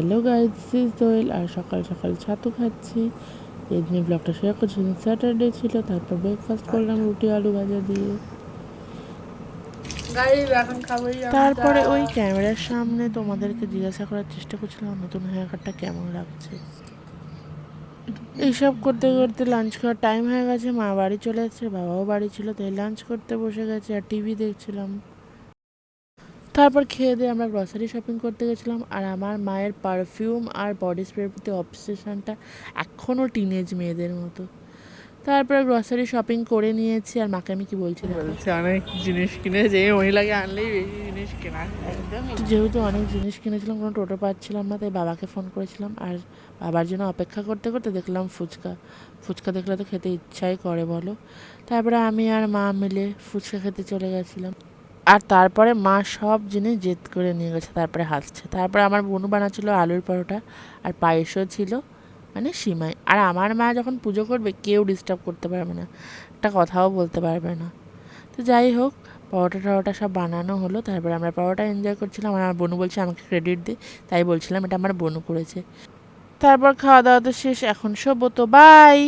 Hello guys, this is দোয়েল। আর সকাল সকাল ছাতু খাচ্ছি। এই দিনে ব্লগটা শেয়ার করছি। স্যাটারডে ছিল, তারপর ব্রেকফাস্ট করলাম রুটি আলু ভাজা দিয়ে। তারপরে ওই ক্যামেরার সামনে তোমাদেরকে জিজ্ঞাসা করার চেষ্টা করছিলাম নতুন হেয়ার কাটটা কেমন লাগছে। এইসব করতে করতে লাঞ্চ খাওয়ার টাইম হয়ে গেছে। মা বাড়ি চলে এসেছে, বাবাও বাড়ি ছিল, তাই লাঞ্চ করতে বসে গেছে আর টিভি দেখছিলাম। তারপর খেয়ে দিয়ে আমরা গ্রসারি শপিং করতে গেছিলাম। আর আমার মায়ের পারফিউম আর বডি স্প্রের প্রতি অবসেশনটা এখনও টিনেজ মেয়েদের মতো। তারপরে গ্রসারি শপিং করে নিয়েছি। আর মাকে আমি কি বলছিলাম, অনেক জিনিস কিনে যে মহিলাকে আনলেই বেশি জিনিস কেনা। যেহেতু অনেক জিনিস কিনেছিলাম, কোনো টোটো পাচ্ছিলাম না, তাই বাবাকে ফোন করেছিলাম। আর বাবার জন্য অপেক্ষা করতে করতে দেখলাম ফুচকা দেখলে তো খেতে ইচ্ছাই করে বলো। তারপরে আমি আর মা মিলে ফুচকা খেতে চলে গেছিলাম। আর তারপরে মা সব জিনিস জেদ করে নিয়ে গেছে, তারপরে হাসছে। তারপরে আমার বোনু বানাচ্ছিল আলুর পরোটা, আর পায়েসও ছিল, মানে সিমাই। আর আমার মা যখন পুজো করবে কেউ ডিস্টার্ব করতে পারবে না, একটা কথাও বলতে পারবে না। তো যাই হোক, পরোটা সব বানানো হলো। তারপরে আমরা পরোটা এনজয় করছিলাম। আর আমার বোনু বলছে আমাকে ক্রেডিট দে, তাই বলছিলাম এটা আমার বোনু করেছে। তারপর খাওয়া দাওয়া তো শেষ, এখন শোবো। তো বাই।